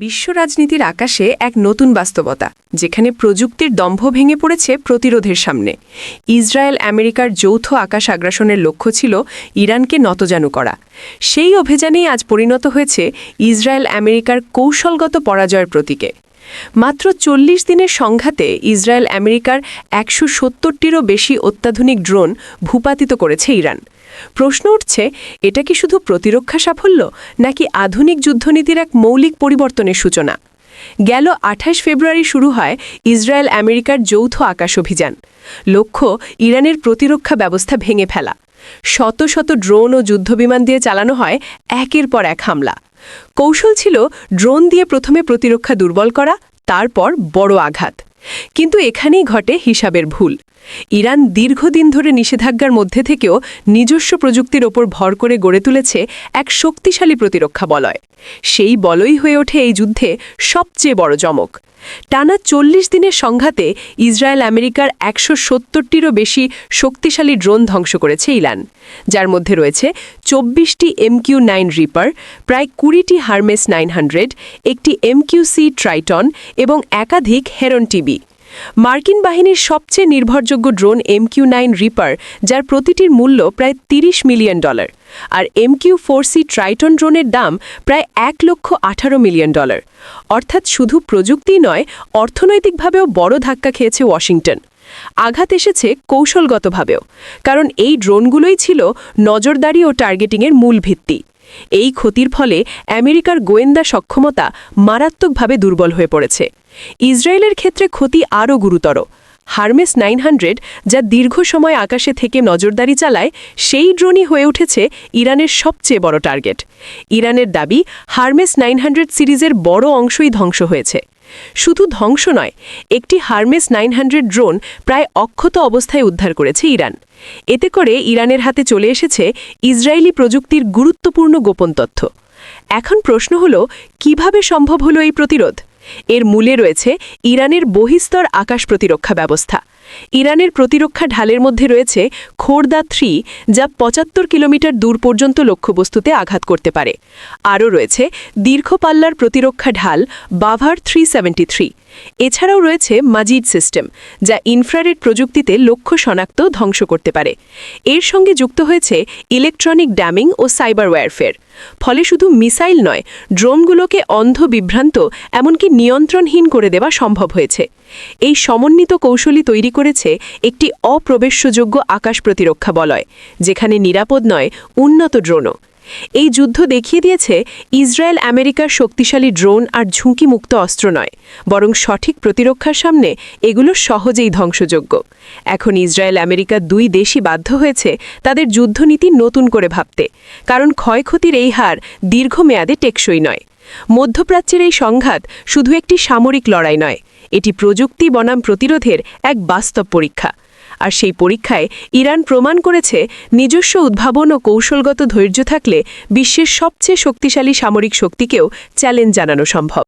বিশ্ব রাজনীতির আকাশে এক নতুন বাস্তবতা, যেখানে প্রযুক্তির দম্ভ ভেঙে পড়েছে প্রতিরোধের সামনে। ইসরায়েল আমেরিকার যৌথ আকাশ আগ্রাসনের লক্ষ্য ছিল ইরানকে নতজানু করা। সেই অভিযানেই আজ পরিণত হয়েছে ইসরায়েল আমেরিকার কৌশলগত পরাজয়ের প্রতীকে। মাত্র ৪০ দিনের সংঘাতে ইসরায়েল আমেরিকার ১৭০টিরও বেশি অত্যাধুনিক ড্রোন ভূপাতিত করেছে ইরান। প্রশ্ন উঠছে, এটা কি শুধু প্রতিরক্ষা সাফল্য, নাকি আধুনিক যুদ্ধনীতির এক মৌলিক পরিবর্তনের সূচনা? গেল ২৮ ফেব্রুয়ারি শুরু হয় ইসরায়েল আমেরিকার যৌথ আকাশ অভিযান। লক্ষ্য ইরানের প্রতিরক্ষা ব্যবস্থা ভেঙে ফেলা। শত শত ড্রোন ও যুদ্ধবিমান দিয়ে চালানো হয় একের পর এক হামলা। কৌশল ছিল ড্রোন দিয়ে প্রথমে প্রতিরক্ষা দুর্বল করা, তারপর বড় আঘাত। কিন্তু এখানেই ঘটে হিসাবের ভুল। ইরান দীর্ঘদিন ধরে নিষেধাজ্ঞার মধ্যে থেকেও নিজস্ব প্রযুক্তির ওপর ভর করে গড়ে তুলেছে এক শক্তিশালী প্রতিরক্ষা বলয়। সেই বলই হয়ে ওঠে এই যুদ্ধে সবচেয়ে বড় চমক। টানা ৪০ দিনের সংঘাতে ইসরায়েল আমেরিকার ১৭০টিরও বেশি শক্তিশালী ড্রোন ধ্বংস করেছে ইরান, যার মধ্যে রয়েছে ২৪টি MQ-9 রিপার, প্রায় ২০টি হারমেস 900, একটি MQ-C ট্রাইটন এবং একাধিক হেরন টিবি। মার্কিন বাহিনীর সবচেয়ে নির্ভরযোগ্য ড্রোন MQ-9 রিপার, যার প্রতিটির মূল্য প্রায় $30 মিলিয়ন, আর MQ-4C ট্রাইটন ড্রোনের দাম প্রায় $1,18 মিলিয়ন। অর্থাৎ শুধু প্রযুক্তি নয়, অর্থনৈতিকভাবেও বড় ধাক্কা খেয়েছে ওয়াশিংটন। আঘাত এসেছে কৌশলগতভাবেও, কারণ এই ড্রোনগুলোই ছিল নজরদারি ও টার্গেটিংয়ের মূল ভিত্তি। এই ক্ষতির ফলে আমেরিকার গোয়েন্দা সক্ষমতা মারাত্মকভাবে দুর্বল হয়ে পড়েছে। ইসরায়েলের ক্ষেত্রে ক্ষতি আরও গুরুতর। হারমেস 900, যা দীর্ঘ সময় আকাশে থেকে নজরদারি চালায়, সেই ড্রোনই হয়ে উঠেছে ইরানের সবচেয়ে বড় টার্গেট। ইরানের দাবি, হারমেস 900 সিরিজের বড় অংশই ধ্বংস হয়েছে। শুধু ধ্বংস নয়, একটি হারমেস 900 ড্রোন প্রায় অক্ষত অবস্থায় উদ্ধার করেছে ইরান। এতে করে ইরানের হাতে চলে এসেছে ইসরায়েলি প্রযুক্তির গুরুত্বপূর্ণ গোপন তথ্য। এখন প্রশ্ন হল, কিভাবে সম্ভব হলো এই প্রতিরোধ? এর মূলে রয়েছে ইরানের বহিস্তর আকাশ প্রতিরক্ষা ব্যবস্থা। ইরানের প্রতিরক্ষা ঢালের মধ্যে রয়েছে খোরদা 3, যা ৭৫ কিলোমিটার দূর পর্যন্ত লক্ষ্যবস্তুতে আঘাত করতে পারে। আরও রয়েছে দীর্ঘপাল্লার প্রতিরক্ষা ঢাল বাভার 373। এছাড়াও রয়েছে মাজিদ সিস্টেম, যা ইনফ্রারেড প্রযুক্তিতে লক্ষ্য শনাক্ত ধ্বংস করতে পারে। এর সঙ্গে যুক্ত হয়েছে ইলেকট্রনিক ড্যামিং ও সাইবার ওয়্যারফেয়ার। ফলে শুধু মিসাইল নয়, ড্রোনগুলোকে অন্ধ, বিভ্রান্ত, এমনকি নিয়ন্ত্রণহীন করে দেওয়া সম্ভব হয়েছে। এই সমন্বিত কৌশলই তৈরি করেছে একটি অপ্রবেশ্যযোগ্য আকাশ প্রতিরক্ষা বলয়, যেখানে নিরাপদ নয়, উন্নত ড্রোনও। এই যুদ্ধ দেখিয়ে দিয়েছে ইসরায়েল আমেরিকার শক্তিশালী ড্রোন আর ঝুঁকিমুক্ত অস্ত্র নয়, বরং সঠিক প্রতিরক্ষার সামনে এগুলো সহজেই ধ্বংসযোগ্য। এখন ইসরায়েল আমেরিকা দুই দেশই বাধ্য হয়েছে তাদের যুদ্ধনীতি নতুন করে ভাবতে, কারণ ক্ষয়ক্ষতির এই হার দীর্ঘমেয়াদে টেকসই নয়। মধ্যপ্রাচ্যের এই সংঘাত শুধু একটি সামরিক লড়াই নয়, এটি প্রযুক্তি বনাম প্রতিরোধের এক বাস্তব পরীক্ষা। আর সেই পরীক্ষায় ইরান প্রমাণ করেছে, নিজস্ব উদ্ভাবন ও কৌশলগত ধৈর্য থাকলে বিশ্বের সবচেয়ে শক্তিশালী সামরিক শক্তিকেও চ্যালেঞ্জ জানানো সম্ভব।